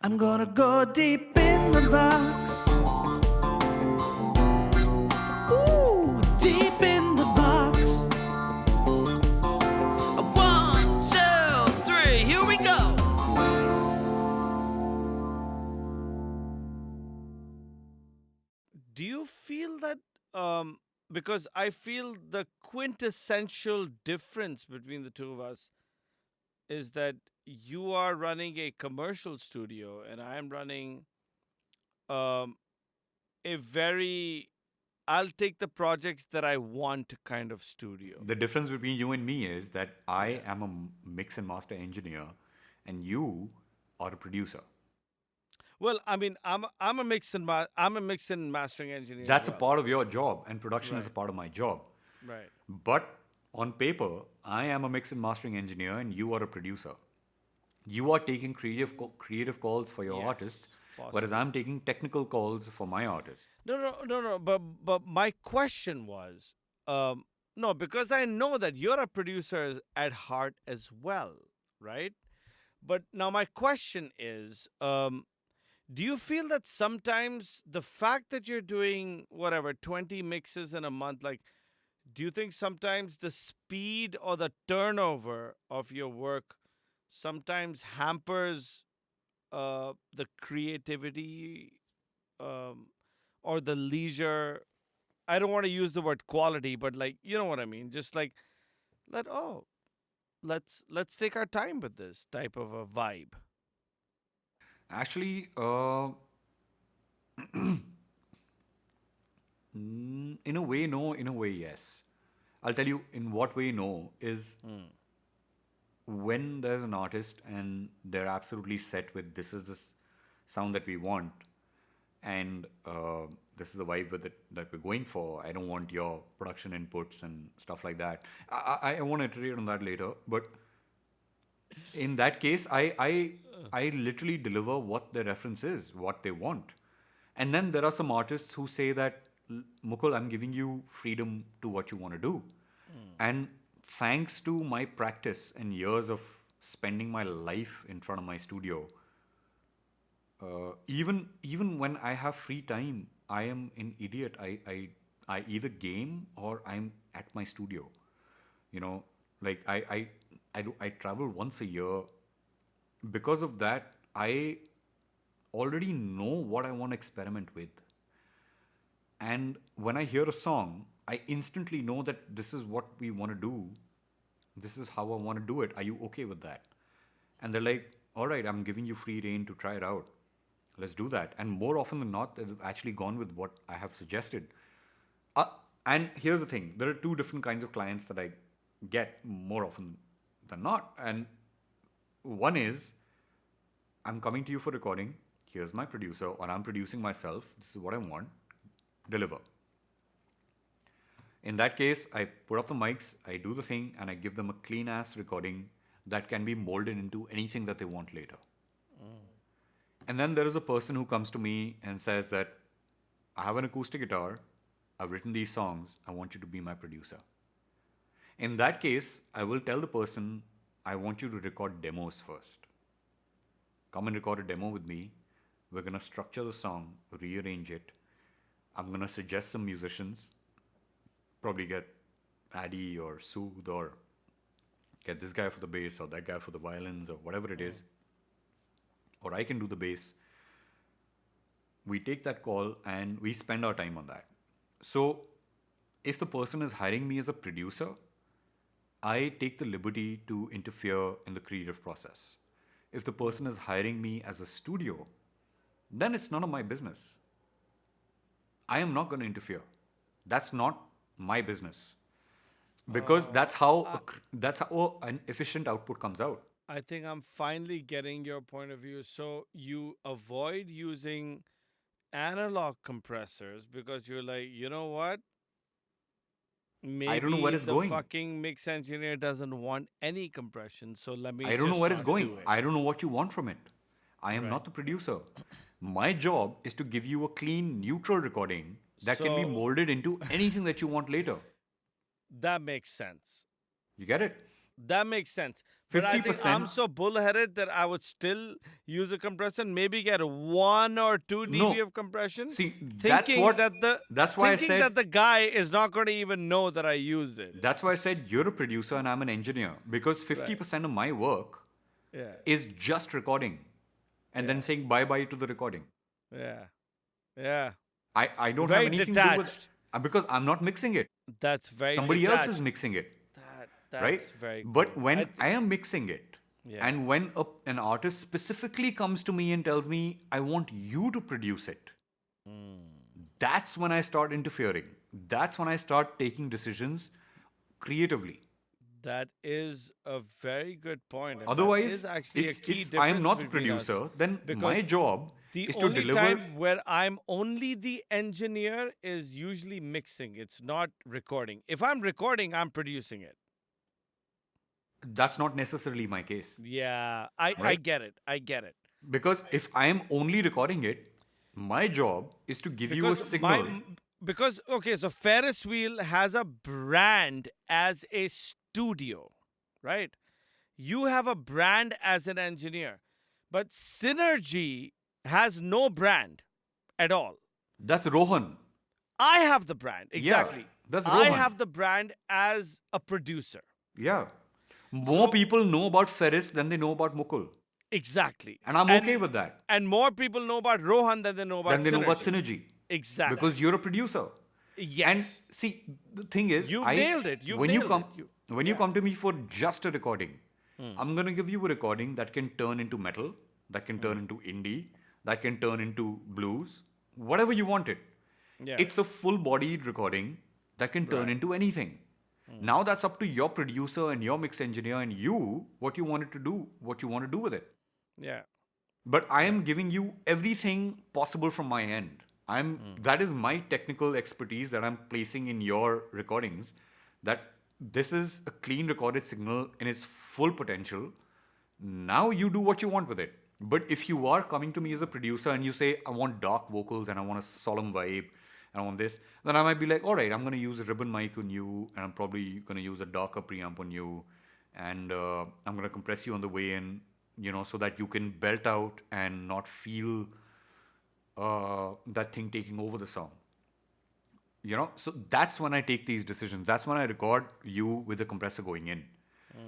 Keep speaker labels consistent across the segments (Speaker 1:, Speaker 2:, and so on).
Speaker 1: I'm gonna go deep in the box. Ooh, deep in the box. 1, 2, 3, here we go.
Speaker 2: Do you feel that? Because I feel the quintessential difference between the two of us is that you are running a commercial studio and I am running um, a very I'll take the projects that I want kind of studio.
Speaker 3: The difference between you and me is that I am a mix and master engineer, and you are a producer.
Speaker 2: Well, I mean, I'm a I'm a mix and mastering engineer as
Speaker 3: That's a
Speaker 2: well.
Speaker 3: part of your job, and production is a
Speaker 2: Right.
Speaker 3: part of my job.
Speaker 2: Right.
Speaker 3: But on paper, I am a mix and mastering engineer, and you are a producer. You are taking creative calls for your
Speaker 2: Yes,
Speaker 3: artists, whereas
Speaker 2: possibly.
Speaker 3: I'm taking technical calls for my artists.
Speaker 2: No. But my question was, no, because I know that you're a producer at heart as well, right? But now my question is, do you feel that sometimes the fact that you're doing whatever 20 mixes in a month, like, do you think sometimes the speed or the turnover of your work sometimes hampers the creativity um, or the leisure? I don't want to use the word quality, but like you know what I mean. Just like let oh let's take our time with this type of a vibe.
Speaker 3: Actually, in a way, no. In a way, yes. I'll tell you in what way no is when there's an artist and they're absolutely set with this is this sound that we want, and this is the vibe with it that we're going for. I don't want your production inputs and stuff like that. I want to iterate on that later, but in that case, I literally deliver what the reference is, what they want. And then there are some artists who say that, Mukul, I'm giving you freedom to what you want to do. And thanks to my practice and years of spending my life in front of my studio, even when I have free time, I am an idiot. I either game or I'm at my studio. You know, like I travel once a year. Because of that, I already know what I want to experiment with. And when I hear a song, I instantly know that this is what we want to do. This is how I want to do it. Are you okay with that? And they're like, all right, I'm giving you free reign to try it out. Let's do that. And more often than not, they've actually gone with what I have suggested. Uh, and here's the thing, there are two different kinds of clients that I get more often than not. And one is, I'm coming to you for recording. Here's my producer, or I'm producing myself. This is what I want. Deliver. In that case, I put up the mics, I do the thing, and I give them a clean ass recording that can be molded into anything that they want later. And then there is a person who comes to me and says that I have an acoustic guitar, I've written these songs, I want you to be my producer. In that case, I will tell the person, I want you to record demos first. Come and record a demo with me. We're going to structure the song, rearrange it. I'm going to suggest some musicians, probably get Addy or Sood, or get this guy for the bass or that guy for the violins or whatever it is. Or I can do the bass. We take that call and we spend our time on that. So if the person is hiring me as a producer, I take the liberty to interfere in the creative process. If the person is hiring me as a studio, then it's none of my business. I am not going to interfere. That's not my business. Because that's how an efficient output comes out.
Speaker 2: I think I'm finally getting your point of view. So you avoid using analog compressors because you're like, you know what?
Speaker 3: I don't know where
Speaker 2: Maybe
Speaker 3: it's
Speaker 2: the
Speaker 3: going.
Speaker 2: fucking mix engineer doesn't want any compression, so let me
Speaker 3: I don't know
Speaker 2: just
Speaker 3: where it's
Speaker 2: not
Speaker 3: going.
Speaker 2: do it.
Speaker 3: I don't know what you want from it. I am
Speaker 2: Right.
Speaker 3: not the producer. My job is to give you a clean, neutral recording that can be
Speaker 2: So
Speaker 3: molded into anything that you want later.
Speaker 2: that makes sense.
Speaker 3: You get it?
Speaker 2: That makes sense. But I think
Speaker 3: 50%.
Speaker 2: I'm so bullheaded that I would still use a compressor and maybe get 1 or 2 dB
Speaker 3: No.
Speaker 2: of compression.
Speaker 3: See,
Speaker 2: Thinking
Speaker 3: that's why I
Speaker 2: thinking
Speaker 3: said,
Speaker 2: that the guy is not going to even know that I used it.
Speaker 3: that's why I said you're a producer and I'm an engineer, because 50% of my work
Speaker 2: Yeah.
Speaker 3: is just recording and then saying bye-bye to the recording.
Speaker 2: Yeah. Yeah.
Speaker 3: I don't
Speaker 2: Very
Speaker 3: have anything to do with
Speaker 2: detached.
Speaker 3: it. Because I'm not mixing it.
Speaker 2: That's very
Speaker 3: Somebody else
Speaker 2: detached.
Speaker 3: is mixing it.
Speaker 2: That's
Speaker 3: Right?
Speaker 2: very
Speaker 3: But
Speaker 2: cool.
Speaker 3: when I am mixing it,
Speaker 2: Yeah.
Speaker 3: and when an artist specifically comes to me and tells me, I want you to produce it, that's when I start interfering. That's when I start taking decisions creatively.
Speaker 2: That is a very good point. And that
Speaker 3: Otherwise,
Speaker 2: is actually a key
Speaker 3: if I am
Speaker 2: difference
Speaker 3: not the
Speaker 2: between us.
Speaker 3: producer, then
Speaker 2: Because
Speaker 3: my job
Speaker 2: the
Speaker 3: is to
Speaker 2: only
Speaker 3: deliver.
Speaker 2: time where I'm only the engineer is usually mixing. It's not recording. If I'm recording, I'm producing it.
Speaker 3: That's not necessarily my case.
Speaker 2: Yeah, I
Speaker 3: Right.
Speaker 2: get it. I get it.
Speaker 3: Because if I am only recording it, my job is to give you a signal.
Speaker 2: Because okay, so Ferris wheel has a brand as a studio, right? You have a brand as an engineer, but Synergy has no brand at all.
Speaker 3: That's Rohan.
Speaker 2: I have the brand exactly.
Speaker 3: that's
Speaker 2: I
Speaker 3: Rohan.
Speaker 2: have the brand as a producer.
Speaker 3: Yeah. More people know about Ferris than they know about Mukul.
Speaker 2: Exactly.
Speaker 3: And I'm okay with that.
Speaker 2: And more people know about Rohan than they know about
Speaker 3: Then they know about
Speaker 2: Synergy.
Speaker 3: Synergy.
Speaker 2: Exactly.
Speaker 3: Because you're a producer.
Speaker 2: Yes.
Speaker 3: And see, the thing is,
Speaker 2: You've nailed it. You've
Speaker 3: when
Speaker 2: nailed
Speaker 3: you come,
Speaker 2: it.
Speaker 3: when you come to me for just a recording, I'm gonna give you a recording that can turn into metal, that can turn into indie, that can turn into blues, whatever you want it.
Speaker 2: Yeah.
Speaker 3: It's a full-bodied recording that can turn into anything. Now that's up to your producer and your mix engineer and you what you want to do with it.
Speaker 2: Yeah.
Speaker 3: But I am giving you everything possible from my end. That is my technical expertise that I'm placing in your recordings. That this is a clean recorded signal in its full potential. Now you do what you want with it. But if you are coming to me as a producer and you say, I want dark vocals and I want a solemn vibe and I want this, then I might be like, all right, I'm going to use a ribbon mic on you and I'm probably going to use a darker preamp on you and I'm going to compress you on the way in, so that you can belt out and not feel that thing taking over the song. So that's when I take these decisions. That's when I record you with the compressor going in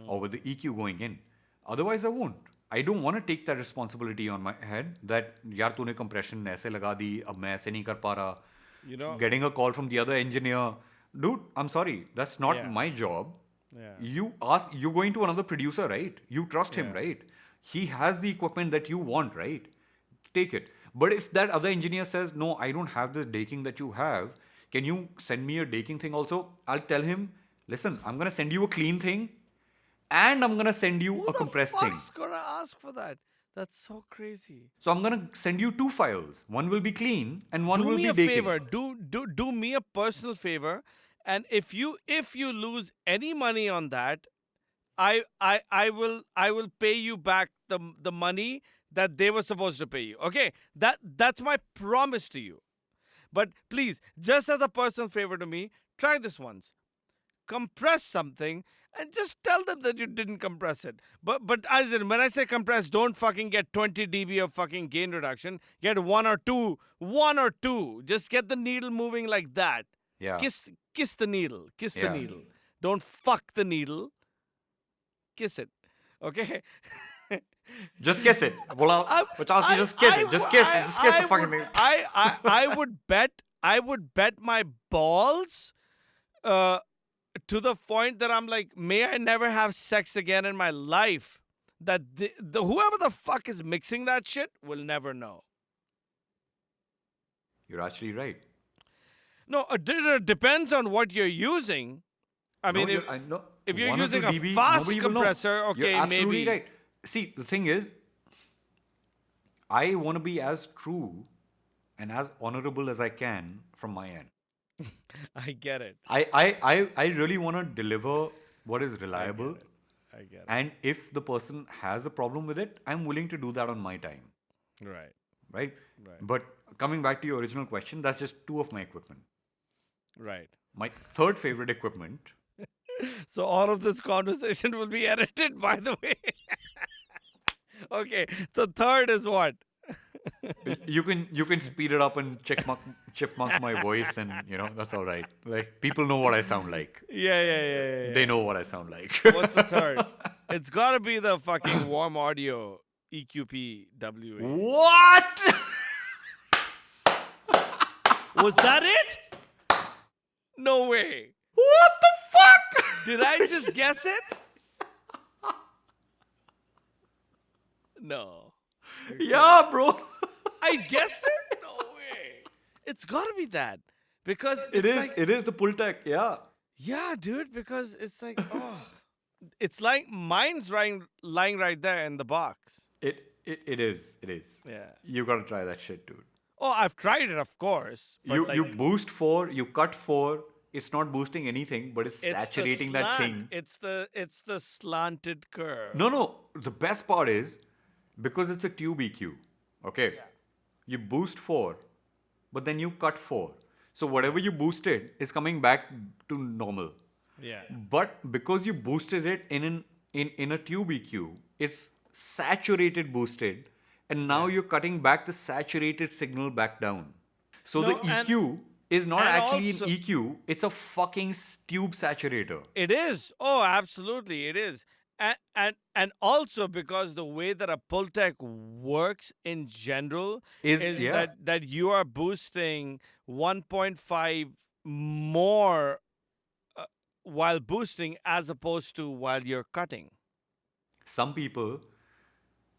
Speaker 3: or with the EQ going in. Otherwise, I won't. I don't want to take that responsibility on my head that यार तूने compression ऐसे लगा दी अब मैं ऐसे नहीं कर पा रहा. Getting a call from the other engineer, dude, I'm sorry, that's not my job.
Speaker 2: Yeah.
Speaker 3: You're going to another producer, right? You trust him, right? He has the equipment that you want, right? Take it. But if that other engineer says, no, I don't have this daking that you have, can you send me a daking thing also? I'll tell him, listen, I'm going to send you a clean thing and I'm going to send you a compressed thing.
Speaker 2: Who's gonna ask for that? That's so crazy.
Speaker 3: So I'm going to send you 2 files. One will be clean and one
Speaker 2: Do
Speaker 3: will
Speaker 2: me
Speaker 3: be
Speaker 2: a
Speaker 3: daking.
Speaker 2: favor. Do me a personal favor, and if you lose any money on that, I will pay you back the money that they were supposed to pay you. Okay, that's my promise to you. But please, just as a personal favor to me, try this once. Compress something and just tell them that you didn't compress it. But as in, when I say compress, don't fucking get 20 dB of fucking gain reduction. Get 1 or 2. 1 or 2. Just get the needle moving like that.
Speaker 3: Yeah.
Speaker 2: Kiss the needle. Kiss the
Speaker 3: Yeah.
Speaker 2: needle. Don't fuck the needle. Kiss it. Okay?
Speaker 3: Just kiss it. Just kiss it. Just kiss it. Just kiss the fucking thing.
Speaker 2: I would bet my balls to the point that I'm like, may I never have sex again in my life. That the whoever the fuck is mixing that shit will never know.
Speaker 3: You're actually right.
Speaker 2: No, it depends on what you're using. I mean, if you're
Speaker 3: 1 or
Speaker 2: using
Speaker 3: 2
Speaker 2: a
Speaker 3: dB,
Speaker 2: fast
Speaker 3: nobody will know.
Speaker 2: compressor, okay,
Speaker 3: You're absolutely
Speaker 2: maybe.
Speaker 3: right. See, the thing is, I want to be as true and as honorable as I can from my end.
Speaker 2: I get it.
Speaker 3: I really want to deliver what is reliable.
Speaker 2: I get it.
Speaker 3: And if the person has a problem with it, I'm willing to do that on my time.
Speaker 2: Right.
Speaker 3: Right?
Speaker 2: Right.
Speaker 3: But coming back to your original question, that's just 2 of my equipment.
Speaker 2: Right.
Speaker 3: My third favorite equipment
Speaker 2: So all of this conversation will be edited, by the way. Okay, the third is what?
Speaker 3: You can speed it up and chipmunk my voice, and that's all right. Like, people know what I sound like.
Speaker 2: Yeah.
Speaker 3: They know what I sound like.
Speaker 2: What's the third? It's gotta be the fucking warm audio EQP WA.
Speaker 3: What?
Speaker 2: Was that it? No way.
Speaker 3: What the fuck?
Speaker 2: Did I just guess it? No.
Speaker 3: Yeah, bro.
Speaker 2: I guessed it? No way. It's gotta be that. Because
Speaker 3: It
Speaker 2: it's
Speaker 3: is.
Speaker 2: like,
Speaker 3: It is the pull tech. Yeah.
Speaker 2: yeah, dude, because it's like, oh. It's like mine's lying right there in the box.
Speaker 3: It is. It is.
Speaker 2: Yeah.
Speaker 3: You gotta try that shit, dude.
Speaker 2: Oh, I've tried it, of course. But
Speaker 3: You boost 4, you cut 4. It's not boosting anything, but it's
Speaker 2: it's the
Speaker 3: saturating that
Speaker 2: slant.
Speaker 3: thing.
Speaker 2: It's the slanted curve.
Speaker 3: No. The best part is because it's a tube EQ. Okay. You boost 4, but then you cut 4. So whatever you boosted is coming back to normal.
Speaker 2: Yeah.
Speaker 3: But because you boosted it in a tube EQ, it's saturated boosted, and now you're cutting back the saturated signal back down. So
Speaker 2: No,
Speaker 3: the EQ is not
Speaker 2: and
Speaker 3: actually
Speaker 2: also-
Speaker 3: an EQ, it's a fucking tube saturator.
Speaker 2: It is. Oh, absolutely, it is. And also because the way that a pull tech works in general is
Speaker 3: Yeah.
Speaker 2: that you are boosting 1.5 more while boosting as opposed to while you're cutting.
Speaker 3: Some people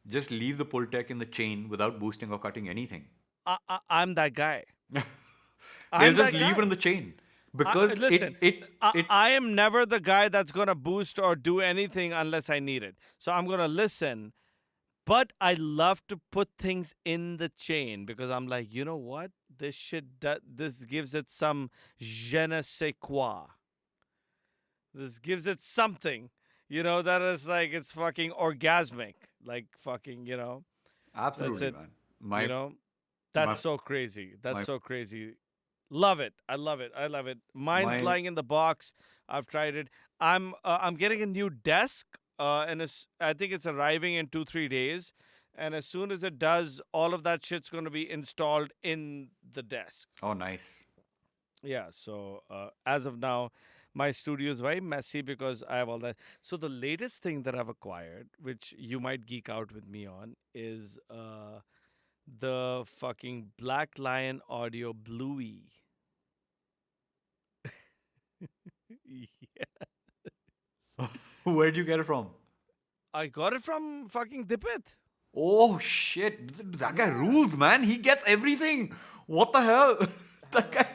Speaker 3: just leave the pull tech in the chain without boosting or cutting anything.
Speaker 2: I'm that guy.
Speaker 3: They'll
Speaker 2: I'm
Speaker 3: just
Speaker 2: that
Speaker 3: leave
Speaker 2: guy.
Speaker 3: it in the chain because
Speaker 2: Listen,
Speaker 3: it
Speaker 2: I am never the guy that's going to boost or do anything unless I need it. So I'm going to listen. But I love to put things in the chain because I'm like, you know what? This this gives it some je ne sais quoi. This gives it something, that is like, it's fucking orgasmic. Like fucking,
Speaker 3: absolutely,
Speaker 2: it.
Speaker 3: man. My
Speaker 2: That's
Speaker 3: my-
Speaker 2: so crazy. That's
Speaker 3: my-
Speaker 2: so crazy. Love it. I love it. I love it. Mine's
Speaker 3: My-
Speaker 2: lying in the box. I've tried it. I'm getting a new desk, and I think it's arriving in 2-3 days. And as soon as it does, all of that shit's going to be installed in the desk.
Speaker 3: Oh, nice.
Speaker 2: Yeah. So as of now, my studio is very messy because I have all that. So the latest thing that I've acquired, which you might geek out with me on, is the fucking Black Lion Audio Bluey. Yeah.
Speaker 3: Where'd you get it from?
Speaker 2: I got it from fucking Dipit.
Speaker 3: Oh shit, that guy rules, man. He gets everything. What the hell? That guy,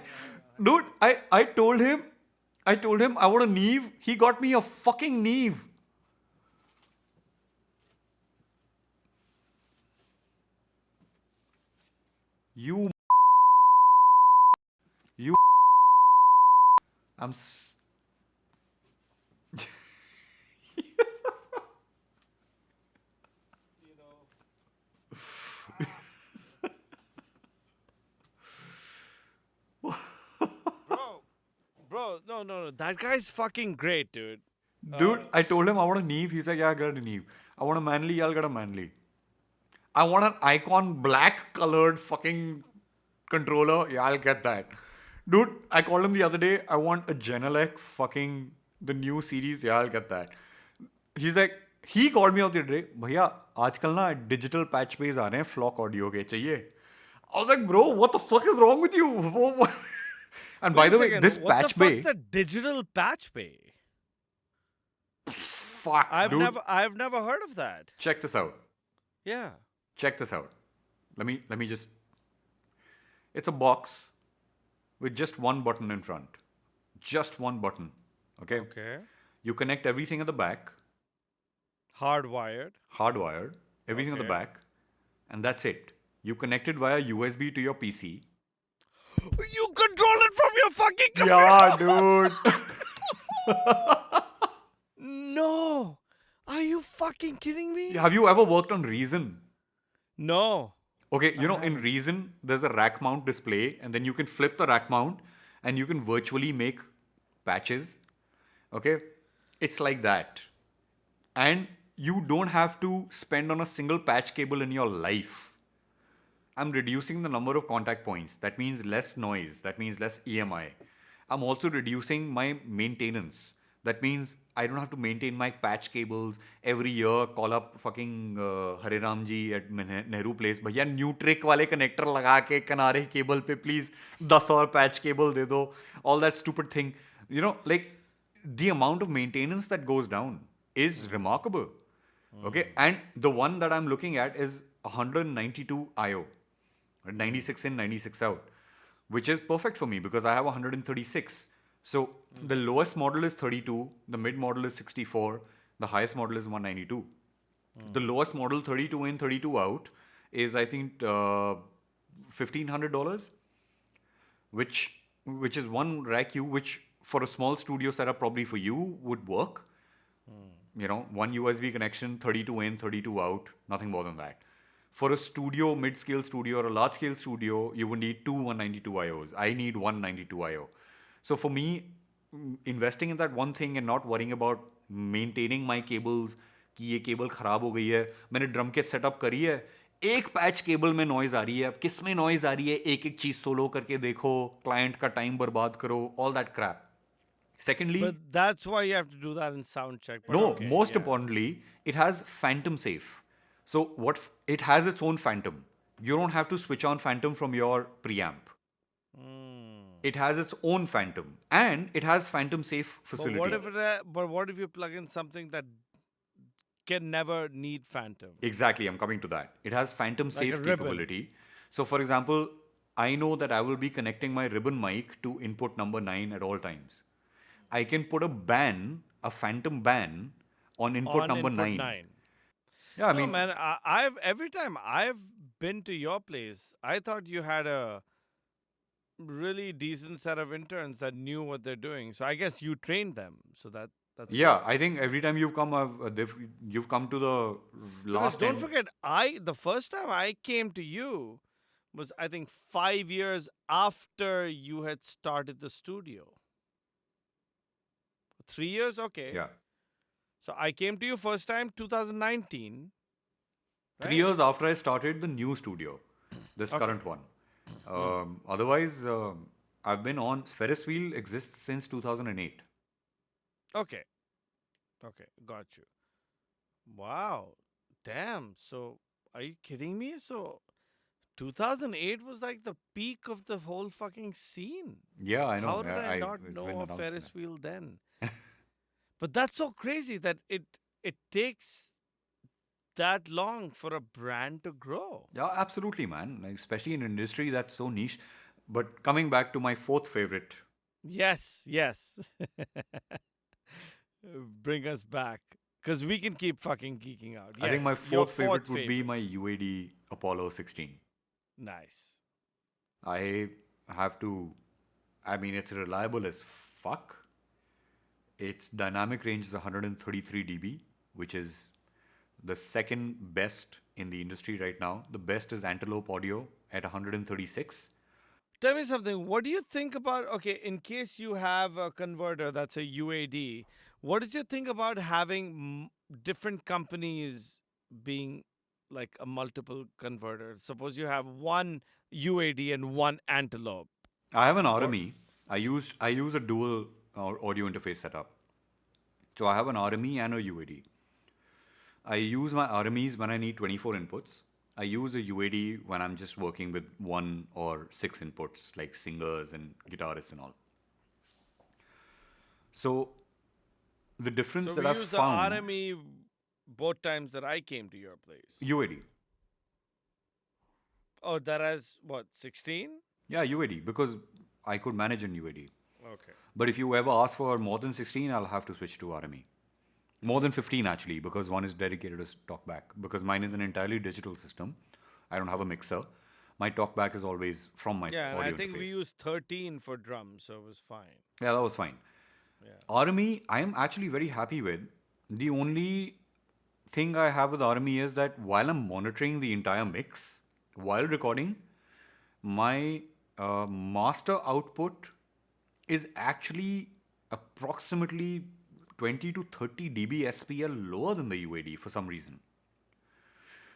Speaker 3: dude. I told him I want a Neve. He got me a fucking Neve. You. I'm.
Speaker 2: Bro, no. That guy's fucking great, dude.
Speaker 3: Dude, I told him I want a Neve. He's like, yeah, I got a Neve. I want a manly. I'll get a manly. I want an icon black colored fucking controller. Yeah, I'll get that. Dude, I called him the other day. I want a Genelec fucking the new series. Yeah, I'll get that. He's like, he called me out the other day. भैया आजकल ना digital patch bays आ रहे हैं flock audio के चाहिए. I was like, bro, what the fuck is wrong with you? And by the way, this patch
Speaker 2: what the
Speaker 3: bay.
Speaker 2: fuck's a digital patch bay?
Speaker 3: Fuck,
Speaker 2: I've
Speaker 3: dude.
Speaker 2: I've never heard of that.
Speaker 3: Check this out.
Speaker 2: Yeah.
Speaker 3: Check this out. Let me just. It's a box with just one button in front. Just one button. Okay?
Speaker 2: Okay.
Speaker 3: You connect everything at the back,
Speaker 2: Hardwired.
Speaker 3: hardwired, everything at the
Speaker 2: Okay.
Speaker 3: back, and that's it. You connect it via USB to your PC.
Speaker 2: You control it from your fucking computer.
Speaker 3: Yeah, dude.
Speaker 2: No. Are you fucking kidding me?
Speaker 3: Have you ever worked on Reason?
Speaker 2: No.
Speaker 3: Okay, in Reason, there's a rack mount display, and then you can flip the rack mount and you can virtually make patches. Okay? It's like that. And you don't have to spend on a single patch cable in your life. I'm reducing the number of contact points. That means less noise. That means less EMI. I'm also reducing my maintenance. That means I don't have to maintain my patch cables every year. Call up fucking Hare Ram ji at Nehru Place. भैया Nutrich वाले connector लगा के किनारे cable पे please 10 और patch cable दे दो. All that stupid thing. You know, like the amount of maintenance that goes down is remarkable. Okay, and the one that I'm looking at is 192 IO. 96 in, 96 out, which is perfect for me because I have 136. So the lowest model is 32, the mid model is 64, the highest model is 192. The lowest model 32 in, 32 out is I think $1,500, which is one rack U, which for a small studio setup probably for you would work. You know, one USB connection, 32 in, 32 out, nothing more than that. For a studio, mid-scale studio or a large-scale studio, you would need two 192 IOs. I need 192 IO. So for me, investing in that one thing and not worrying about maintaining my cables, कि ये cable खराब हो गई है, मैंने drum kit setup करी है, एक पैच केबल में नॉइज आ रही है, अब किस में नॉइज आ रही है, एक एक चीज सोलो करके देखो, क्लाइंट का टाइम बर्बाद करो, all that crap. Secondly,
Speaker 2: But that's why you have to do that in sound check. But
Speaker 3: no,
Speaker 2: okay,
Speaker 3: most
Speaker 2: yeah.
Speaker 3: importantly, it has phantom safe. So it has its own phantom. You don't have to switch on phantom from your preamp. It has its own phantom, and it has phantom safe facility.
Speaker 2: But what if you plug in something that can never need phantom?
Speaker 3: Exactly, I'm coming to that. It has phantom
Speaker 2: Like
Speaker 3: safe
Speaker 2: a ribbon.
Speaker 3: capability. So, for example, I know that I will be connecting my ribbon mic to input number 9 at all times. I can put a phantom ban on input number 9. Yeah, I
Speaker 2: No,
Speaker 3: mean,
Speaker 2: man, I've every time I've been to your place, I thought you had a really decent set of interns that knew what they're doing. So I guess you trained them. So that's
Speaker 3: yeah,
Speaker 2: good.
Speaker 3: I think every time you've come, you've come to the
Speaker 2: Because
Speaker 3: last
Speaker 2: don't
Speaker 3: end.
Speaker 2: forget, the first time I came to you was I think 5 years after you had started the studio. 3 years, okay.
Speaker 3: Yeah.
Speaker 2: So I came to you first time 2019.
Speaker 3: 3 years after I started the new studio, this current one. Otherwise, I've been on. Ferris wheel exists since 2008.
Speaker 2: Okay. Okay, got you. Wow. Damn. So are you kidding me? So 2008 was like the peak of the whole fucking scene.
Speaker 3: Yeah, I know.
Speaker 2: How did I not
Speaker 3: it's been
Speaker 2: know a
Speaker 3: announced
Speaker 2: Ferris
Speaker 3: that.
Speaker 2: wheel then? But that's so crazy that it takes that long for a brand to grow.
Speaker 3: Yeah, absolutely, man. Like, especially in an industry that's so niche. But coming back to my fourth favorite,
Speaker 2: Yes, yes. Bring us back. Because we can keep fucking geeking out.
Speaker 3: I think
Speaker 2: Yes,
Speaker 3: my
Speaker 2: your
Speaker 3: fourth favorite would be my UAD Apollo 16.
Speaker 2: Nice.
Speaker 3: I have to, I mean, it's reliable as fuck. Its dynamic range is 133 dB, which is the second best in the industry right now. The best is Antelope Audio at 136.
Speaker 2: Tell me something. What do you think about, okay, in case you have a converter that's a UAD, what did you think about having different companies being like a multiple converter? Suppose you have one UAD and one Antelope.
Speaker 3: I have an RME. I use a dual audio interface setup. So I have an RME and a UAD. I use my RMEs when I need 24 inputs. I use a UAD when I'm just working with 1 or 6 inputs, like singers and guitarists and all. So the difference
Speaker 2: So
Speaker 3: that
Speaker 2: we
Speaker 3: I've
Speaker 2: use
Speaker 3: found,
Speaker 2: the RME both times that I came to your place.
Speaker 3: UAD.
Speaker 2: Oh, that has what, 16?
Speaker 3: Yeah, UAD, because I could manage an UAD.
Speaker 2: Okay.
Speaker 3: But if you ever ask for more than 16, I'll have to switch to RME. More than 15 actually, because one is dedicated to talkback. Because mine is an entirely digital system. I don't have a mixer. My talkback is always from my
Speaker 2: Yeah, and
Speaker 3: audio
Speaker 2: I think
Speaker 3: interface.
Speaker 2: we used 13 for drums, so it was fine.
Speaker 3: Yeah, that was fine. RME, I am actually very happy with. The only thing I have with RME is that while I'm monitoring the entire mix, while recording, my master output is actually approximately 20 to 30 dB SPL lower than the UAD for some reason.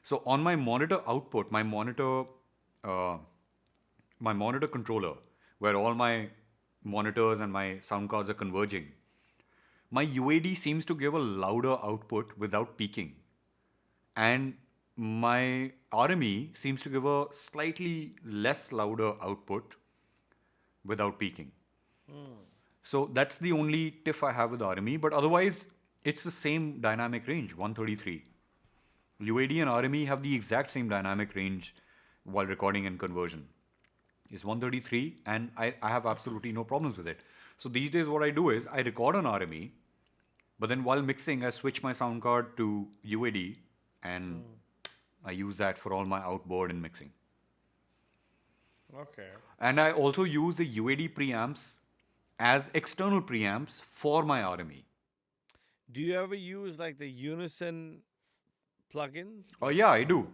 Speaker 3: So on my monitor output, uh, my monitor controller, where all my monitors and my sound cards are converging, my UAD seems to give a louder output without peaking. And my RME seems to give a slightly less louder output without peaking. So that's the only tiff I have with RME, but otherwise it's the same dynamic range, 133. UAD and RME have the exact same dynamic range while recording and conversion. It's 133 and I have absolutely no problems with it. So these days what I do is I record on RME, but then while mixing I switch my sound card to UAD and I use that for all my outboard and mixing.
Speaker 2: Okay.
Speaker 3: And I also use the UAD preamps as external preamps for my RME.
Speaker 2: Do you ever use like the Unison plugins?
Speaker 3: Oh yeah, I do.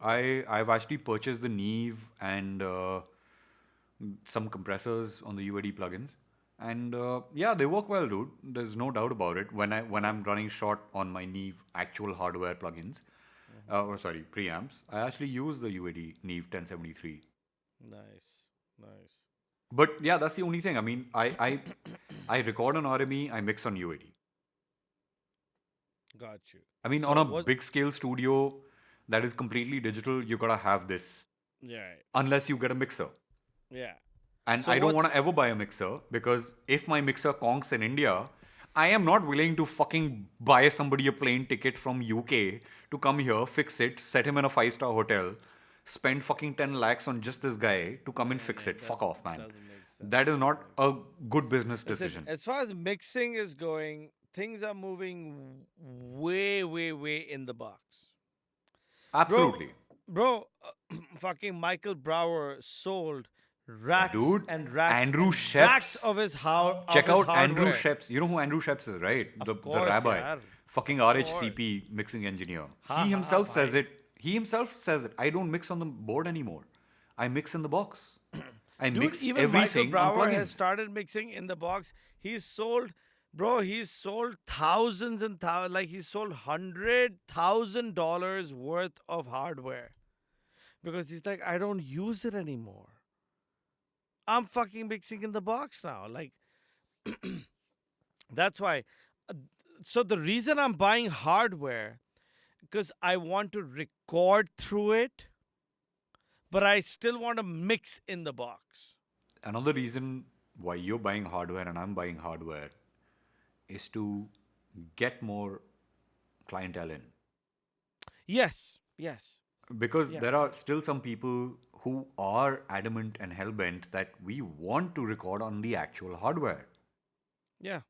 Speaker 3: I've actually purchased the Neve and some compressors on the UAD plugins, and yeah, they work well, dude. There's no doubt about it. When I'm running short on my Neve actual hardware plugins, preamps, I actually use the UAD Neve 1073.
Speaker 2: Nice.
Speaker 3: But yeah, that's the only thing. I mean, I record on RME, I mix on UAD.
Speaker 2: Got you.
Speaker 3: I mean,
Speaker 2: So
Speaker 3: on a
Speaker 2: what-
Speaker 3: big scale studio that is completely digital, you gotta have this.
Speaker 2: Yeah.
Speaker 3: Unless you get a mixer.
Speaker 2: Yeah.
Speaker 3: And
Speaker 2: So
Speaker 3: I don't
Speaker 2: what's-
Speaker 3: want to ever buy a mixer because if my mixer conks in India, I am not willing to fucking buy somebody a plane ticket from UK to come here, fix it, set him in a 5-star hotel, spend fucking 10 lakhs on just this guy to come and fix it. Fuck off, man.
Speaker 2: Doesn't make sense.
Speaker 3: That is not a good business
Speaker 2: Listen,
Speaker 3: decision.
Speaker 2: as far as mixing is going, things are moving way in the box.
Speaker 3: Absolutely.
Speaker 2: Bro, fucking Michael Brower sold racks
Speaker 3: Dude,
Speaker 2: and racks
Speaker 3: Andrew
Speaker 2: and
Speaker 3: Sheps.
Speaker 2: racks of his
Speaker 3: Check out Andrew
Speaker 2: hardware.
Speaker 3: Sheps. You know who Andrew Sheps is, right? The
Speaker 2: course,
Speaker 3: rabbi.
Speaker 2: yaar.
Speaker 3: Fucking RHCP mixing engineer. He himself says it. He himself says it. I don't mix on the board anymore. I mix in the box. I
Speaker 2: Dude,
Speaker 3: mix
Speaker 2: even Michael
Speaker 3: everything on
Speaker 2: Brower has
Speaker 3: plugins.
Speaker 2: started mixing in the box. He's sold thousands and thousands, like he's sold $100,000 worth of hardware because he's like, I don't use it anymore. I'm fucking mixing in the box now. Like, that's why. So the reason I'm buying hardware, because I want to record through it, but I still want to mix in the box.
Speaker 3: Another reason why you're buying hardware and I'm buying hardware is to get more clientele in.
Speaker 2: Yes.
Speaker 3: Because
Speaker 2: Yeah.
Speaker 3: there are still some people who are adamant and hell-bent that we want to record on the actual hardware.
Speaker 2: Yeah.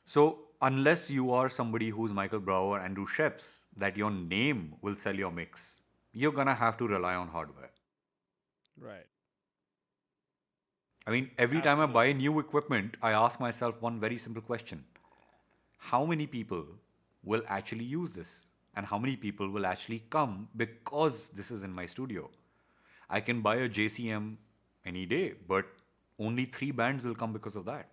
Speaker 3: So unless you are somebody who's Michael Brower, Andrew Sheps, that your name will sell your mix, you're gonna have to rely on hardware.
Speaker 2: Right.
Speaker 3: I mean, every time I buy new equipment, I ask myself one very simple question. How many people will actually use this? And how many people will actually come because this is in my studio? I can buy a JCM any day, but only 3 bands will come because of that.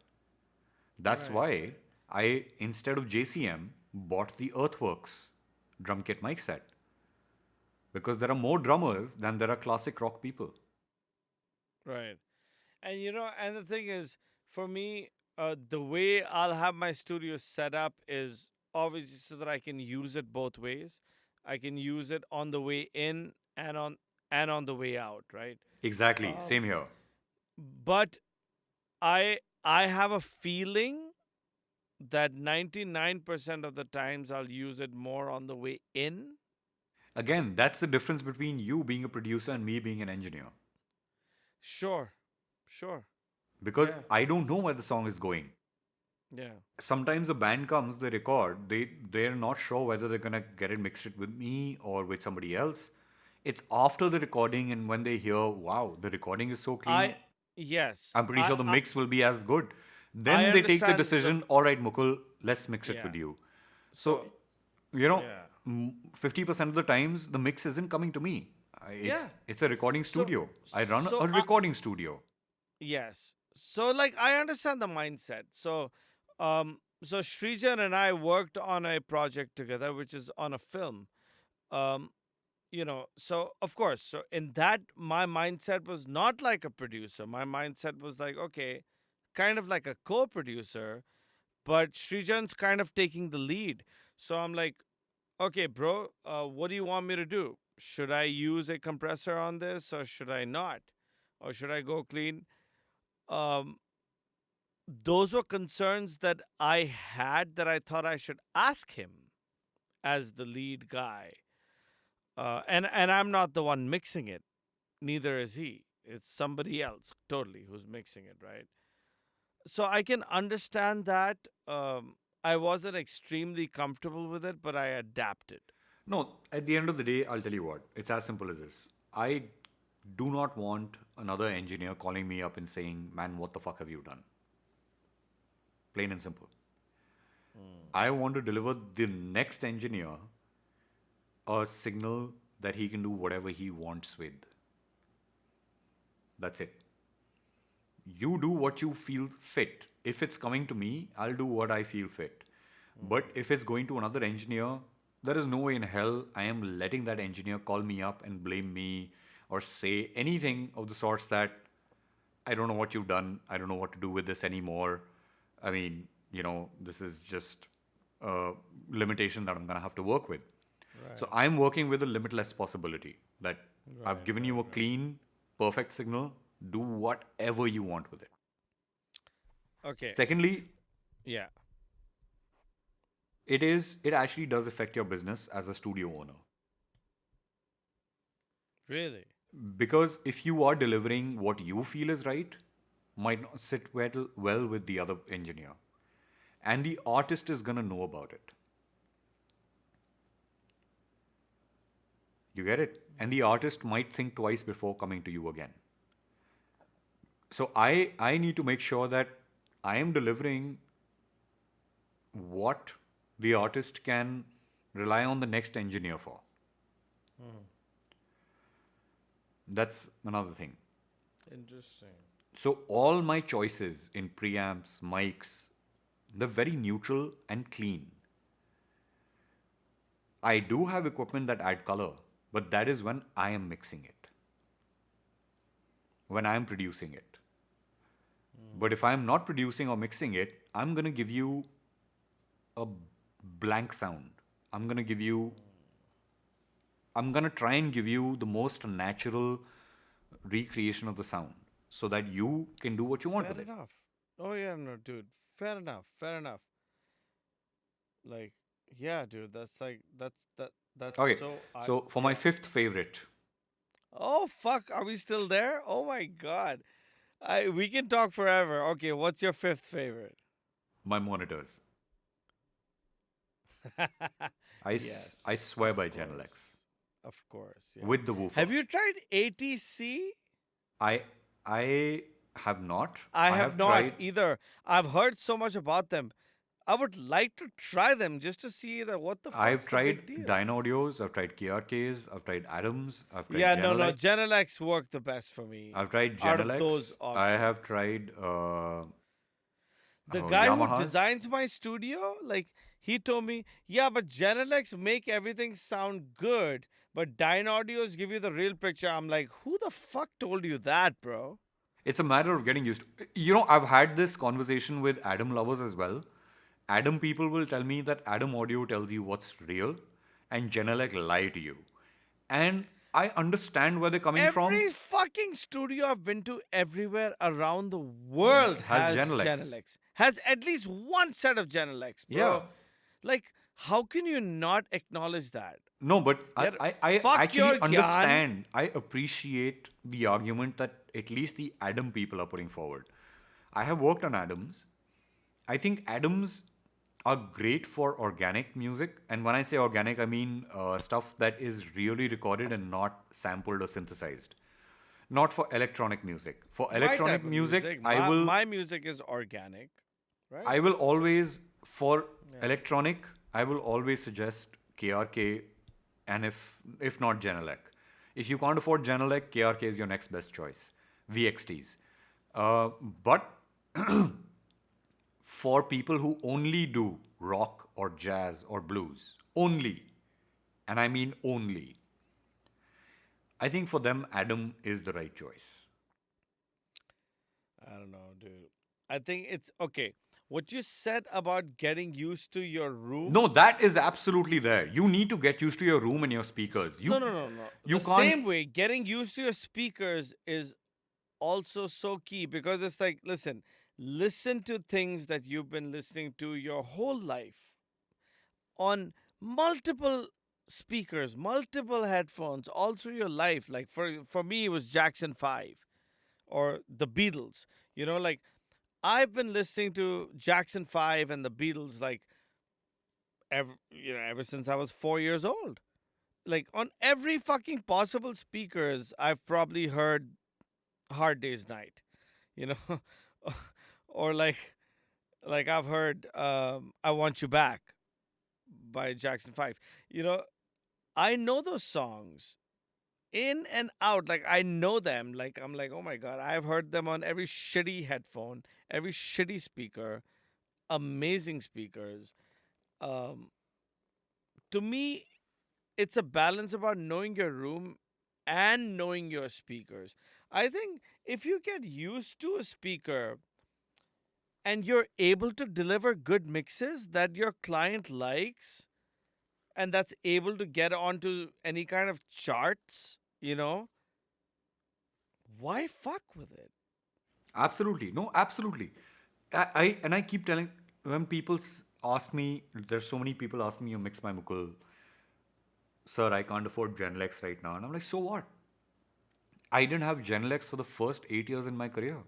Speaker 3: That's why I, instead of JCM, bought the Earthworks drum kit mic set. Because there are more drummers than there are classic rock people.
Speaker 2: Right. And and the thing is, for me, the way I'll have my studio set up is obviously so that I can use it both ways. I can use it on the way in and on the way out, right?
Speaker 3: Exactly, same here.
Speaker 2: But I have a feeling that 99% of the times I'll use it more on the way in.
Speaker 3: Again, that's the difference between you being a producer and me being an engineer.
Speaker 2: Sure.
Speaker 3: Because
Speaker 2: Yeah.
Speaker 3: I don't know where the song is going.
Speaker 2: Yeah.
Speaker 3: Sometimes a band comes, they record, they're not sure whether they're gonna get it mixed it with me or with somebody else. It's after the recording and when they hear, wow, the recording is so clean.
Speaker 2: Yes.
Speaker 3: I'm pretty sure the mix will be as good. Then
Speaker 2: I
Speaker 3: they take the
Speaker 2: understand
Speaker 3: decision, all right, Mukul, let's mix it
Speaker 2: Yeah.
Speaker 3: with you. So, you know,
Speaker 2: Yeah.
Speaker 3: 50% of the times the mix isn't coming to me.
Speaker 2: Yeah.
Speaker 3: It's a recording studio. I run
Speaker 2: so
Speaker 3: a
Speaker 2: I-
Speaker 3: recording studio.
Speaker 2: Yes. So like I understand the mindset. So so Srijan and I worked on a project together, which is on a film. Um, so of course, so in that, my mindset was not like a producer. My mindset was like, okay, kind of like a co-producer, but Srijan's kind of taking the lead. So I'm like, okay, bro, what do you want me to do? Should I use a compressor on this or should I not? Or should I go clean? Um, those were concerns that I had that I thought I should ask him as the lead guy. And I'm not the one mixing it. Neither is he. It's somebody else totally who's mixing it, right? So I can understand that. I wasn't extremely comfortable with it, but I adapted.
Speaker 3: No, at the end of the day, I'll tell you what. It's as simple as this. I do not want another engineer calling me up and saying, "Man, what the fuck have you done?" Plain and simple. I want to deliver the next engineer a signal that he can do whatever he wants with. That's it. You do what you feel fit. If it's coming to me, I'll do what I feel fit. But if it's going to another engineer, there is no way in hell I am letting that engineer call me up and blame me or say anything of the sorts that I don't know what you've done. I don't know what to do with this anymore. I mean, this is just a limitation that I'm going to have to work with.
Speaker 2: Right.
Speaker 3: So I'm working with a limitless possibility that I've given you a clean, perfect signal. Do whatever you want with it.
Speaker 2: Okay.
Speaker 3: Secondly,
Speaker 2: Yeah.
Speaker 3: it actually does affect your business as a studio owner.
Speaker 2: Really?
Speaker 3: Because if you are delivering what you feel is right, might not sit well with the other engineer. And the artist is going to know about it. You get it? And the artist might think twice before coming to you again. So I need to make sure that I am delivering what the artist can rely on the next engineer for. That's another thing.
Speaker 2: Interesting.
Speaker 3: So all my choices in preamps, mics, they're very neutral and clean. I do have equipment that add color, but that is when I am mixing it. When I am producing it. But if I am not producing or mixing it, I'm going to give you a blank sound. I'm going to try and give you the most natural recreation of the sound so that you can do what you want
Speaker 2: Fair
Speaker 3: with
Speaker 2: enough. Oh yeah, no, dude. Fair enough. Fair enough. Like, yeah, dude. That's
Speaker 3: it. Okay, so for my fifth favorite,
Speaker 2: Oh fuck, are we still there? Oh my god. We can talk forever. Okay, what's your fifth favorite?
Speaker 3: my monitors.
Speaker 2: Yes,
Speaker 3: I swear by
Speaker 2: course.
Speaker 3: Genelex.
Speaker 2: Of course. Yeah.
Speaker 3: With the woofer.
Speaker 2: Have you tried ATC?
Speaker 3: I have not.
Speaker 2: I have not
Speaker 3: tried,
Speaker 2: either. I've heard so much about them. I would like to try them just to see that what the fuck's
Speaker 3: I've
Speaker 2: the
Speaker 3: tried
Speaker 2: big deal.
Speaker 3: Dynaudios, I've tried KRKs, I've tried Adams, I've tried
Speaker 2: Yeah,
Speaker 3: Genelex.
Speaker 2: Genelex worked the best for me.
Speaker 3: I've tried
Speaker 2: out of
Speaker 3: Genelex.
Speaker 2: those
Speaker 3: I
Speaker 2: options.
Speaker 3: have tried
Speaker 2: The guy who
Speaker 3: Yamahas.
Speaker 2: designs my studio, like, he told me, yeah, but Genelex make everything sound good, but Dynaudios give you the real picture. I'm like, who the fuck told you that, bro?
Speaker 3: It's a matter of getting used to. I've had this conversation with Adam lovers as well. Adam people will tell me that Adam audio tells you what's real and Genelec lie to you. And I understand where they're coming from.
Speaker 2: Every fucking studio I've been to everywhere around the world
Speaker 3: Has
Speaker 2: has
Speaker 3: Genelex.
Speaker 2: Genelex. Has at least one set of Genelex, bro.
Speaker 3: Yeah.
Speaker 2: Like, how can you not acknowledge that?
Speaker 3: No, but
Speaker 2: Yeah,
Speaker 3: I
Speaker 2: fuck
Speaker 3: actually
Speaker 2: your gyan.
Speaker 3: understand. I appreciate the argument that at least the Adam people are putting forward. I have worked on Adams. I think Adams are great for organic music. And when I say organic, I mean stuff that is really recorded and not sampled or synthesized. Not for electronic music. For
Speaker 2: My
Speaker 3: electronic
Speaker 2: type of
Speaker 3: music,
Speaker 2: my music is organic, right?
Speaker 3: I will always, for electronic, I will always suggest KRK and if not Genelec. If you can't afford Genelec, KRK is your next best choice. VXTs. But for people who only do rock or jazz or blues. Only. And I mean only. I think for them, Adam is the right choice.
Speaker 2: I don't know, dude. I think it's okay. What you said about getting used to your room.
Speaker 3: No, that is absolutely there. You need to get used to your room and your speakers.
Speaker 2: No.
Speaker 3: You
Speaker 2: The
Speaker 3: can't.
Speaker 2: same way, getting used to your speakers is also so key because it's like, listen to things that you've been listening to your whole life on multiple speakers, multiple headphones all through your life. Like for me, it was Jackson 5 or the Beatles. Like I've been listening to Jackson 5 and the Beatles like ever since I was 4 years old. Like on every fucking possible speakers, I've probably heard Hard Day's Night, you know, or like I've heard I Want You Back by Jackson 5. I know those songs in and out. Like I know them. Like I'm like, oh my god, I've heard them on every shitty headphone, every shitty speaker, amazing speakers. Um, to me, it's a balance about knowing your room and knowing your speakers. I think if you get used to a speaker and you're able to deliver good mixes that your client likes and that's able to get onto any kind of charts, why fuck with it?
Speaker 3: Absolutely. No, absolutely. I keep telling when people ask me, there's so many people ask me, you mix my Mukul. Sir, I can't afford Genelex right now. And I'm like, so what? I didn't have Genelex for the first 8 years in my career.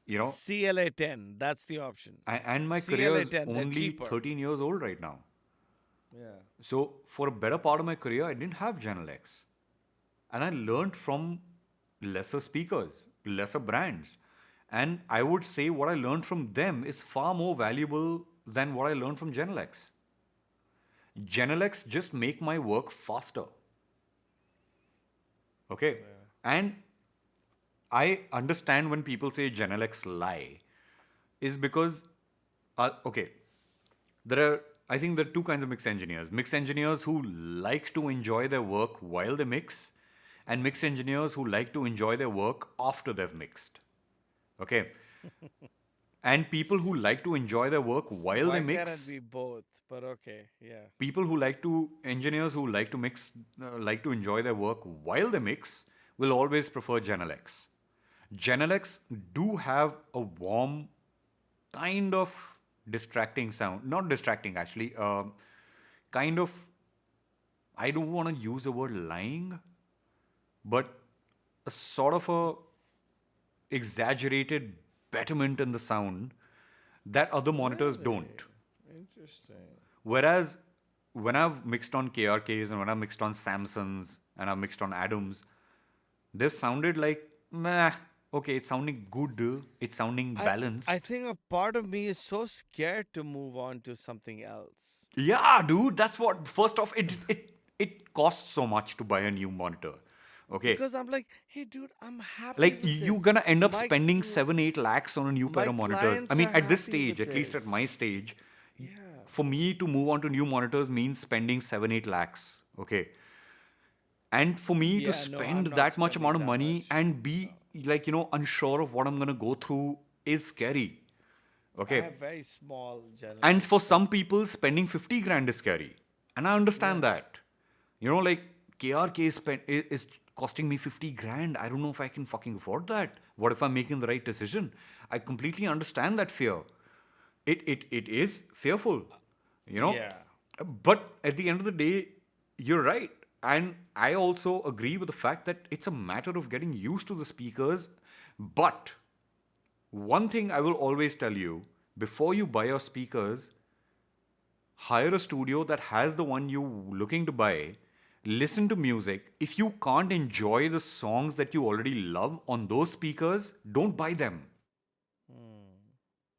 Speaker 2: CLA 10, that's the option.
Speaker 3: And my
Speaker 2: CLA
Speaker 3: career is
Speaker 2: 10, they're
Speaker 3: only
Speaker 2: cheaper.
Speaker 3: 13 years old right now.
Speaker 2: Yeah.
Speaker 3: So for a better part of my career, I didn't have Genelex. And I learned from lesser speakers, lesser brands. And I would say what I learned from them is far more valuable than what I learned from Genelex. Genelex just make my work faster. Okay. Yeah. And I understand when people say Genelex lie is because, okay, I think there are two kinds of mix engineers. Mix engineers who like to enjoy their work while they mix, and mix engineers who like to enjoy their work after they've mixed. Okay? And people who like to enjoy their work while
Speaker 2: Why
Speaker 3: they mix.
Speaker 2: Why can't it be both? But okay, yeah.
Speaker 3: People who engineers who like to mix, like to enjoy their work while they mix, will always prefer Genelex. Genelex do have a warm, kind of distracting sound. Not distracting, actually. Kind of, I don't want to use the word lying, but a sort of a exaggerated betterment in the sound that other monitors don't.
Speaker 2: Interesting.
Speaker 3: Whereas when I've mixed on KRKs and when I've mixed on Samsons and I've mixed on Adams, they've sounded like, meh, okay, it's sounding good, it's sounding balanced.
Speaker 2: I think a part of me is so scared to move on to something else.
Speaker 3: Yeah, dude, that's what, first off, it costs so much to buy a new monitor. Okay.
Speaker 2: Because I'm like, hey, dude, I'm happy.
Speaker 3: Like,
Speaker 2: with
Speaker 3: you're
Speaker 2: this.
Speaker 3: gonna end up spending 7-8 lakhs on a new pair of monitors.
Speaker 2: clients
Speaker 3: I mean,
Speaker 2: are
Speaker 3: at this
Speaker 2: happy
Speaker 3: stage,
Speaker 2: with
Speaker 3: at least at
Speaker 2: this.
Speaker 3: my stage,
Speaker 2: Yeah.
Speaker 3: for me to move on to new monitors means spending 7-8 lakhs. Okay. And for me to
Speaker 2: I'm
Speaker 3: spend
Speaker 2: not
Speaker 3: that much
Speaker 2: spending
Speaker 3: amount of
Speaker 2: that
Speaker 3: money
Speaker 2: much.
Speaker 3: and be like, unsure of what I'm gonna go through is scary.
Speaker 2: I
Speaker 3: Okay.
Speaker 2: have very small general.
Speaker 3: And for some people, spending 50 grand is scary. And I understand that. Like KRK is costing me 50 grand. I don't know if I can fucking afford that. What if I'm making the right decision? I completely understand that fear. It is fearful,
Speaker 2: Yeah.
Speaker 3: But at the end of the day, you're right. And I also agree with the fact that it's a matter of getting used to the speakers. But one thing I will always tell you, before you buy your speakers, hire a studio that has the one you're looking to buy. Listen to music. If you can't enjoy the songs that you already love on those speakers, don't buy them.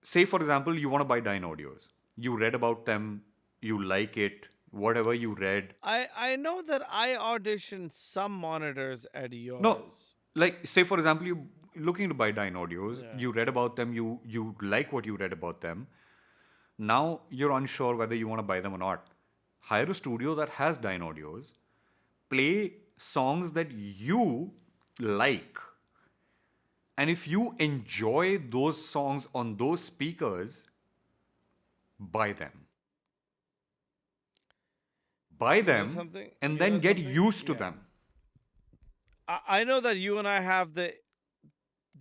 Speaker 3: Say, for example, you want to buy Dyne Audios. You read about them, you like it, whatever you read.
Speaker 2: I know that I auditioned some monitors at yours.
Speaker 3: No, like, say, for example, looking to buy Dyn Audios.
Speaker 2: Yeah.
Speaker 3: You read about them. You like what you read about them. Now you're unsure whether you want to buy them or not. Hire a studio that has Dyn Audios. Play songs that you like. And if you enjoy those songs on those speakers, buy them. Buy them
Speaker 2: something?
Speaker 3: and
Speaker 2: You
Speaker 3: then
Speaker 2: know
Speaker 3: get
Speaker 2: something?
Speaker 3: used to
Speaker 2: Yeah.
Speaker 3: them.
Speaker 2: I know that you and I have the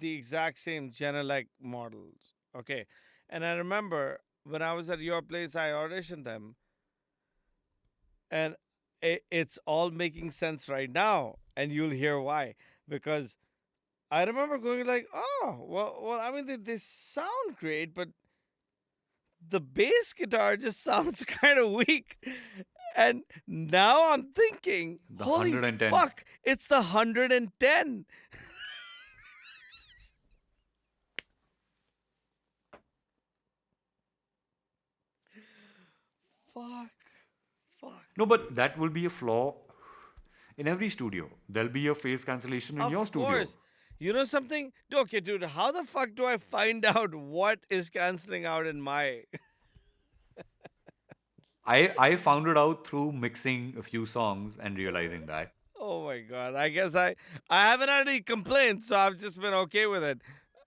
Speaker 2: exact same Genelec models. Okay. And I remember when I was at your place, I auditioned them. And it's all making sense right now. And you'll hear why. Because I remember going like, oh, well, I mean, they sound great, but the bass guitar just sounds kind of weak. And now I'm thinking,
Speaker 3: The
Speaker 2: holy
Speaker 3: 110.
Speaker 2: fuck, it's the 110. Fuck.
Speaker 3: No, but that will be a flaw in every studio. There'll be a phase cancellation in your studio.
Speaker 2: Of course. You know something? Okay, dude, how the fuck do I find out what is canceling out in my...
Speaker 3: I found it out through mixing a few songs and realizing that.
Speaker 2: Oh my god! I guess I haven't had any complaints, so I've just been okay with it.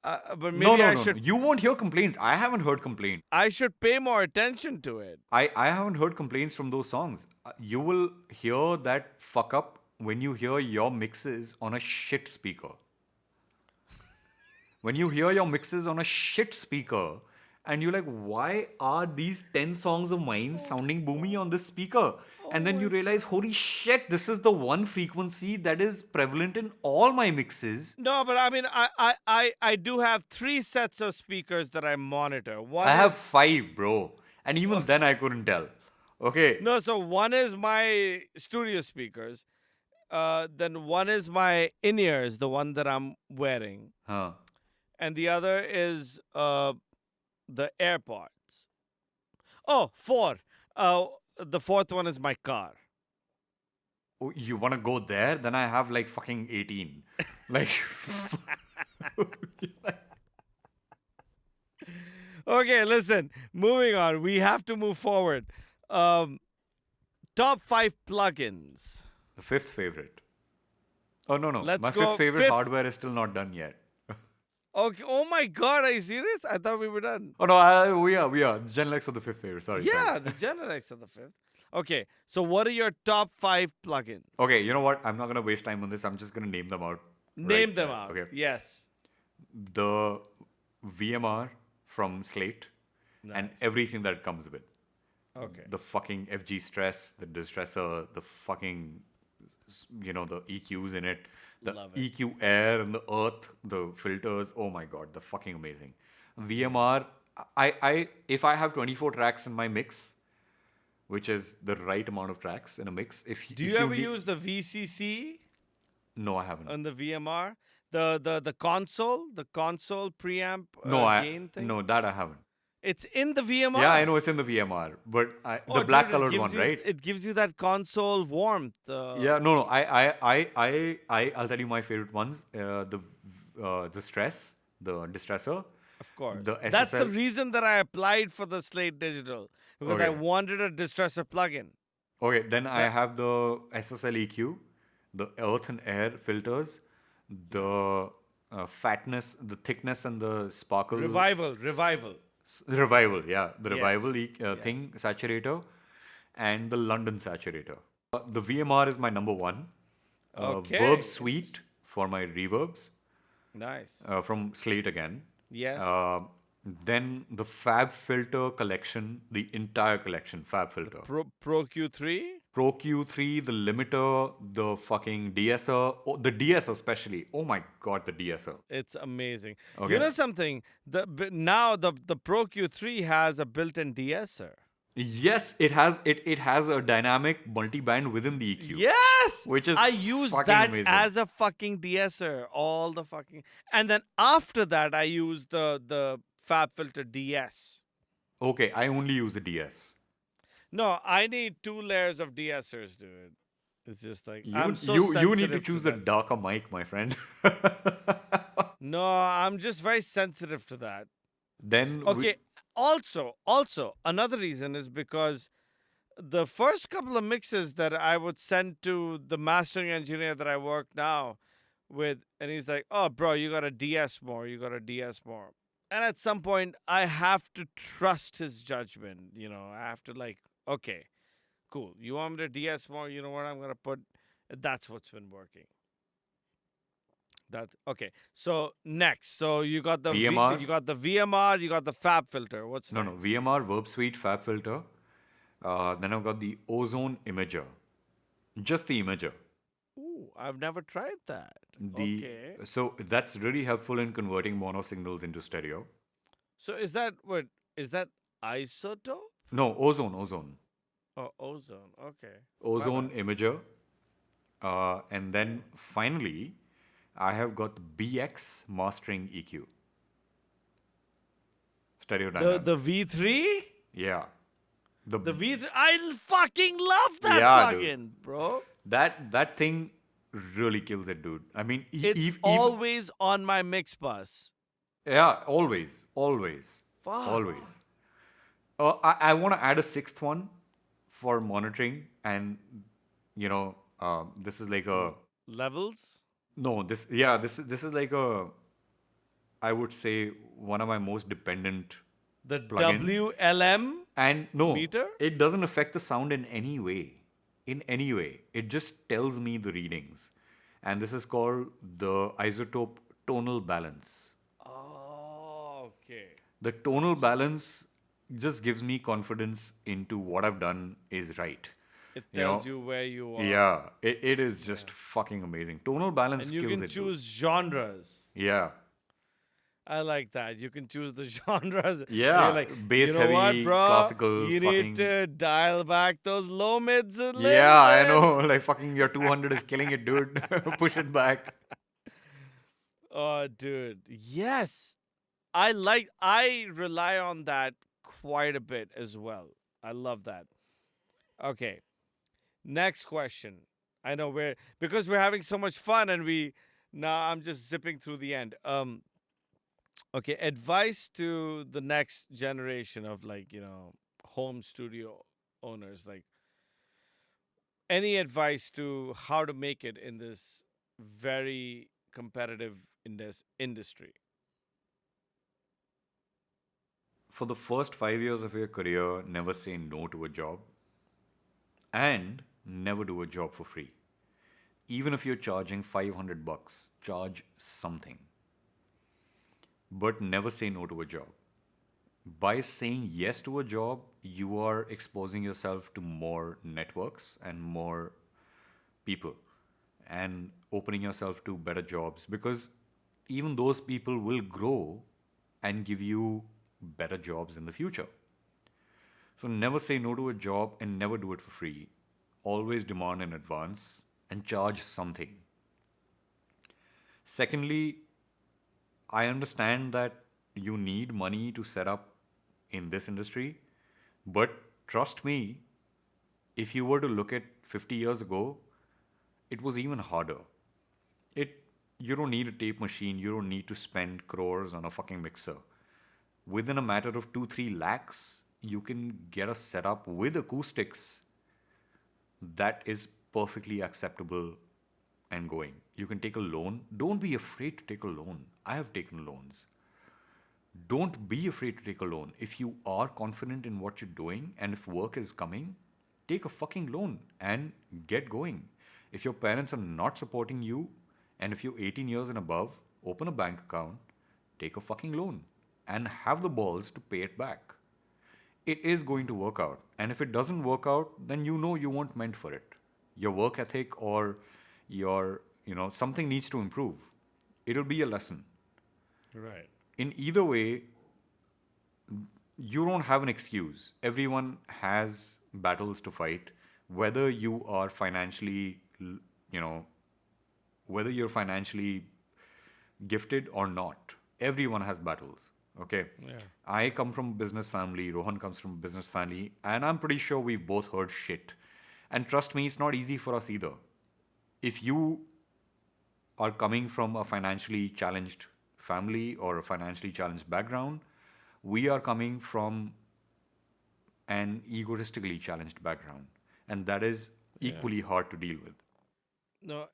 Speaker 2: But maybe
Speaker 3: No.
Speaker 2: I should
Speaker 3: You won't hear complaints. I haven't heard complaints.
Speaker 2: I should pay more attention to it.
Speaker 3: I haven't heard complaints from those songs. You will hear that fuck up when you hear your mixes on a shit speaker. When you hear your mixes on a shit speaker, and you're like, why are these 10 songs of mine sounding boomy on this speaker? And then you realize, holy shit, this is the one frequency that is prevalent in all my mixes.
Speaker 2: No, but I mean, I do have 3 sets of speakers that I monitor. One
Speaker 3: I have
Speaker 2: is-
Speaker 3: 5, bro. And even then I couldn't tell. Okay.
Speaker 2: No, so one is my studio speakers. Then one is my in-ears, the one that I'm wearing.
Speaker 3: Huh.
Speaker 2: And the other is the AirPods. Oh, 4. The 4th one is my car.
Speaker 3: Oh, you want to go there? Then I have like fucking 18. Like.
Speaker 2: Okay, listen. Moving on. We have to move forward. Top 5 plugins.
Speaker 3: The 5th favorite. Oh, no.
Speaker 2: Let's
Speaker 3: My
Speaker 2: go
Speaker 3: 5th favorite
Speaker 2: fifth.
Speaker 3: hardware is still not done yet.
Speaker 2: Okay. Oh my God, are you serious? I thought we were done.
Speaker 3: Oh, no, we are. Genlex are the 5th favorite. Sorry.
Speaker 2: Yeah, the Genelecs are the 5th. Okay, so what are your top 5 plugins?
Speaker 3: Okay, you know what? I'm not going to waste time on this. I'm just going to name them out.
Speaker 2: Name
Speaker 3: right
Speaker 2: them
Speaker 3: now.
Speaker 2: out.
Speaker 3: Okay.
Speaker 2: Yes.
Speaker 3: The VMR from Slate and
Speaker 2: Nice.
Speaker 3: everything that it comes with.
Speaker 2: Okay.
Speaker 3: The fucking FG stress, the distressor, the fucking, the EQs in it, the
Speaker 2: Love it.
Speaker 3: EQ air and the earth, the filters. Oh my God, they're fucking amazing. VMR, if I have 24 tracks in my mix, which is the right amount of tracks in a mix.
Speaker 2: Do you ever use the VCC
Speaker 3: No, I haven't.
Speaker 2: on the VMR? The console preamp gain thing?
Speaker 3: No, that I haven't.
Speaker 2: It's in the VMR.
Speaker 3: Yeah, I know it's in the VMR, but
Speaker 2: Oh,
Speaker 3: the black
Speaker 2: dude, it
Speaker 3: colored
Speaker 2: gives
Speaker 3: one,
Speaker 2: you-
Speaker 3: right?
Speaker 2: It gives you that console warmth.
Speaker 3: Yeah, no. I'll tell you my favorite ones. The stress, the distressor.
Speaker 2: Of course.
Speaker 3: The
Speaker 2: That's the
Speaker 3: SSL
Speaker 2: reason that I applied for the Slate Digital. Because I
Speaker 3: Okay.
Speaker 2: wanted a distressor plugin.
Speaker 3: Okay, then I have the SSL EQ, the earth and air filters, the fatness, the thickness, and the sparkle.
Speaker 2: Revival.
Speaker 3: Revival, yeah. The
Speaker 2: Yes.
Speaker 3: revival thing, saturator, and the London saturator. The VMR is my number 1.
Speaker 2: Okay.
Speaker 3: Verb Suite for my reverbs
Speaker 2: Nice.
Speaker 3: from Slate again.
Speaker 2: Yes.
Speaker 3: Then the Fab Filter collection, the entire collection, Fab Filter.
Speaker 2: Pro Q3?
Speaker 3: Pro Q3, the limiter, the fucking DSer, the DSer especially. Oh my God, the DSer.
Speaker 2: It's amazing.
Speaker 3: Okay.
Speaker 2: You know something? Now the Pro Q3 has a built-in de-esser.
Speaker 3: Yes, it has a dynamic multi-band within the EQ.
Speaker 2: Yes!
Speaker 3: Which is
Speaker 2: I use
Speaker 3: fucking
Speaker 2: that
Speaker 3: amazing.
Speaker 2: as a fucking de-esser. All the fucking... And then after that, I use the Fab Filter DS.
Speaker 3: Okay, I only use the DS.
Speaker 2: No, I need 2 layers of de-essers, dude. It's just like... I'm so
Speaker 3: you need to
Speaker 2: sensitive
Speaker 3: choose
Speaker 2: to
Speaker 3: a
Speaker 2: that.
Speaker 3: darker mic, my friend.
Speaker 2: No, I'm just very sensitive to that.
Speaker 3: Then
Speaker 2: Okay. Also, another reason is because the first couple of mixes that I would send to the mastering engineer that I work now with, and he's like, "Oh, bro, you gotta DS more. You gotta DS more." And at some point, I have to trust his judgment. I have to like, okay, cool. You want me to DS more? You know what I'm gonna put? That's what's been working. That okay. So next, so you got the
Speaker 3: VMR?
Speaker 2: you got the VMR, you got the Fab filter. What's
Speaker 3: No,
Speaker 2: next?
Speaker 3: VMR, Verb Suite, Fab Filter. Then I've got the Ozone Imager. Just the imager.
Speaker 2: Ooh, I've never tried that.
Speaker 3: The
Speaker 2: Okay.
Speaker 3: So that's really helpful in converting mono signals into stereo.
Speaker 2: So is that what is that isotope?
Speaker 3: No, ozone.
Speaker 2: Oh, ozone. Okay. My
Speaker 3: Ozone
Speaker 2: bad.
Speaker 3: Imager. And then finally, I have got BX Mastering EQ. Stereo
Speaker 2: The
Speaker 3: dynamics.
Speaker 2: V3?
Speaker 3: Yeah. The
Speaker 2: The V3 I fucking love that
Speaker 3: Yeah, dude.
Speaker 2: plugin, bro.
Speaker 3: that thing really kills it, dude. I mean,
Speaker 2: It's
Speaker 3: even
Speaker 2: always on my mix bus.
Speaker 3: yeah, always.
Speaker 2: Fuck.
Speaker 3: I want to add a sixth one for monitoring, and this is like a
Speaker 2: Levels?
Speaker 3: no, this is like a, I would say, one of my most dependent
Speaker 2: The
Speaker 3: plugins.
Speaker 2: WLM?
Speaker 3: And no,
Speaker 2: Meter?
Speaker 3: it doesn't affect the sound in any way. In any way. It just tells me the readings. And this is called the isotope tonal balance.
Speaker 2: Oh, okay.
Speaker 3: The tonal balance just gives me confidence into what I've done is right.
Speaker 2: It
Speaker 3: You know?
Speaker 2: tells you where you are.
Speaker 3: Yeah, it is just fucking amazing. Tonal balance
Speaker 2: And you
Speaker 3: kills
Speaker 2: can
Speaker 3: it. dude.
Speaker 2: choose genres.
Speaker 3: Yeah.
Speaker 2: I like that. You can choose the genres.
Speaker 3: Yeah,
Speaker 2: You're like,
Speaker 3: bass
Speaker 2: you know what,
Speaker 3: heavy,
Speaker 2: bro?
Speaker 3: classical,
Speaker 2: You
Speaker 3: fucking-
Speaker 2: need to dial back those low mids a little
Speaker 3: Yeah, I
Speaker 2: bit.
Speaker 3: know. Like fucking your 200 is killing it, dude. Push it back.
Speaker 2: Oh, dude. Yes. I rely on that quite a bit as well. I love that. Okay. Next question. I know because we're having so much fun and now I'm just zipping through the end. Okay, advice to the next generation of home studio owners, like any advice to how to make it in this very competitive in this industry.
Speaker 3: For the first 5 years of your career, never say no to a job. And never do a job for free. Even if you're charging $500, charge something. But never say no to a job. By saying yes to a job, you are exposing yourself to more networks and more people and opening yourself to better jobs, because even those people will grow and give you better jobs in the future. So never say no to a job and never do it for free. Always demand in advance and charge something. Secondly, I understand that you need money to set up in this industry, but trust me, if you were to look at 50 years ago, it was even harder. You don't need a tape machine, you don't need to spend crores on a fucking mixer. Within a matter of 2-3 lakhs, you can get a setup with acoustics that is perfectly acceptable and going. You can take a loan. Don't be afraid to take a loan. I have taken loans. Don't be afraid to take a loan. If you are confident in what you're doing and if work is coming, take a fucking loan and get going. If your parents are not supporting you and if you're 18 years and above, open a bank account, take a fucking loan and have the balls to pay it back. It is going to work out. And if it doesn't work out, then you know you weren't meant for it. Your work ethic or something needs to improve. It'll be a lesson.
Speaker 2: Right.
Speaker 3: In either way, you don't have an excuse. Everyone has battles to fight, whether you are financially, whether you're financially gifted or not. Everyone has battles. Okay.
Speaker 2: Yeah.
Speaker 3: I come from a business family. Rohan comes from a business family, and I'm pretty sure we've both heard shit. And trust me, it's not easy for us either. If you are coming from a financially challenged family or a financially challenged background. We are coming from an egotistically challenged background, and that is equally hard to deal with.
Speaker 2: No,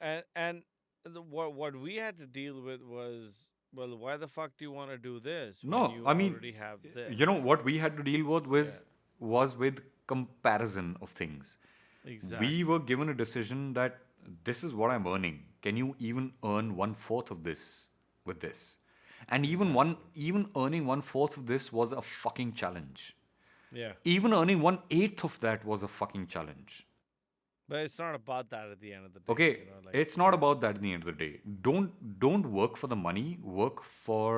Speaker 2: what we had to deal with was, well, why the fuck do you want to do this when
Speaker 3: No,
Speaker 2: you
Speaker 3: I mean,
Speaker 2: already have this?
Speaker 3: you know what we had to deal with was with comparison of things.
Speaker 2: Exactly.
Speaker 3: We were given a decision that this is what I'm earning. Can you even earn 1/4 of this with this? And even earning 1/4 of this was a fucking challenge.
Speaker 2: Yeah.
Speaker 3: Even earning 1/8 of that was a fucking challenge.
Speaker 2: But it's not about that at the end of the day.
Speaker 3: Okay,
Speaker 2: you know, like,
Speaker 3: it's not about that at the end of the day. Don't work for the money. Work for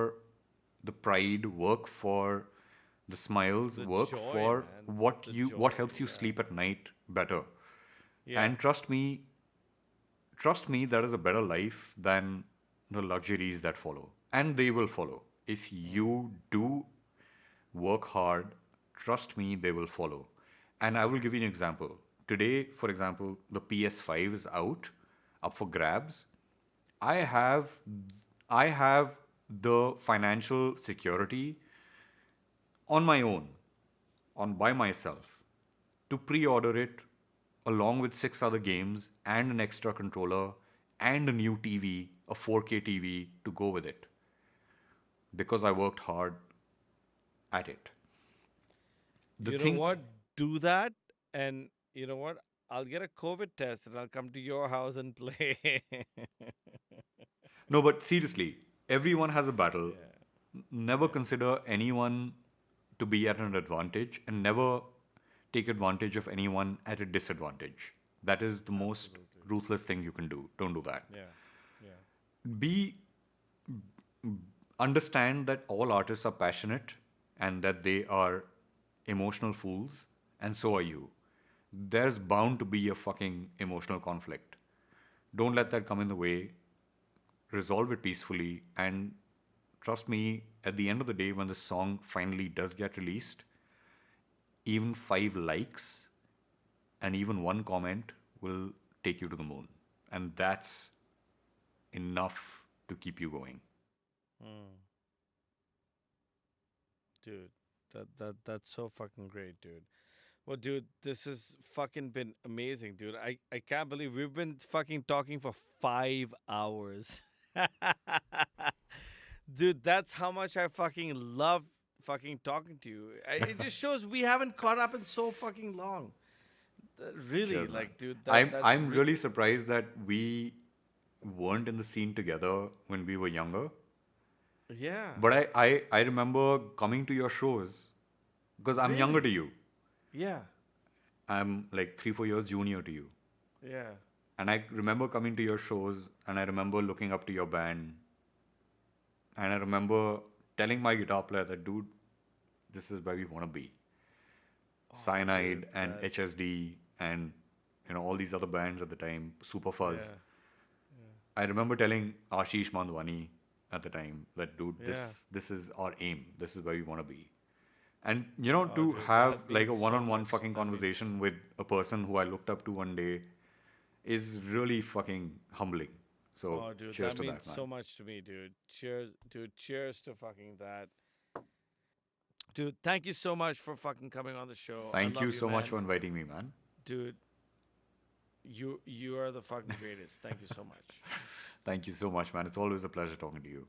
Speaker 3: the pride. Work for the smiles.
Speaker 2: The
Speaker 3: Work
Speaker 2: joy,
Speaker 3: for
Speaker 2: man.
Speaker 3: what
Speaker 2: The
Speaker 3: what
Speaker 2: joy,
Speaker 3: helps you sleep at night better.
Speaker 2: Yeah.
Speaker 3: And trust me, that is a better life than the luxuries that follow, and they will follow. If you do work hard, trust me, they will follow. And I will give you an example. Today, for example, the PS5 is out, up for grabs. I have the financial security on my own, by myself, to pre-order it along with 6 other games and an extra controller and a new TV, a 4K TV to go with it, because I worked hard at it.
Speaker 2: You know what? Do that, and you know what? I'll get a COVID test and I'll come to your house and play.
Speaker 3: No, but seriously, everyone has a battle. Never consider anyone to be at an advantage, and never take advantage of anyone at a disadvantage. That is the most ruthless thing you can do. Don't do that. Be Understand that all artists are passionate and that they are emotional fools, and so are you. There's bound to be a fucking emotional conflict. Don't let that come in the way. Resolve it peacefully, and trust me, at the end of the day, when the song finally does get released, even 5 likes and even 1 comment will take you to the moon. And that's enough to keep you going.
Speaker 2: Dude, that's so fucking great, dude. Well, dude, this has fucking been amazing, dude. I can't believe we've been fucking talking for 5 hours. Dude, that's how much I fucking love fucking talking to you. It just shows we haven't caught up in so fucking long. Really,
Speaker 3: Cheers,
Speaker 2: like,
Speaker 3: man.
Speaker 2: dude,
Speaker 3: I'm really surprised that we weren't in the scene together when we were younger.
Speaker 2: Yeah.
Speaker 3: But I remember coming to your shows, because I'm younger to you.
Speaker 2: Yeah.
Speaker 3: I'm like 3-4 years junior to you.
Speaker 2: Yeah.
Speaker 3: And I remember coming to your shows, and I remember looking up to your band. And I remember telling my guitar player that, dude, this is where we want to be. Cyanide
Speaker 2: dude,
Speaker 3: and HSD and all these other bands at the time, Super Fuzz. I remember telling Ashish Mandwani at the time that, dude, this is our aim. This is where we want to be. And to have like a one-on-one fucking conversation with a person who I looked up to one day is really fucking humbling. So
Speaker 2: dude,
Speaker 3: cheers
Speaker 2: that
Speaker 3: to
Speaker 2: means
Speaker 3: that, man.
Speaker 2: so much to me, dude. Cheers, dude. Cheers to fucking that. Dude, thank you so much for fucking coming on the show.
Speaker 3: Thank you so much
Speaker 2: man.
Speaker 3: for inviting me, man.
Speaker 2: Dude, you are the fucking greatest. Thank you so much.
Speaker 3: Thank you so much, man. It's always a pleasure talking to you.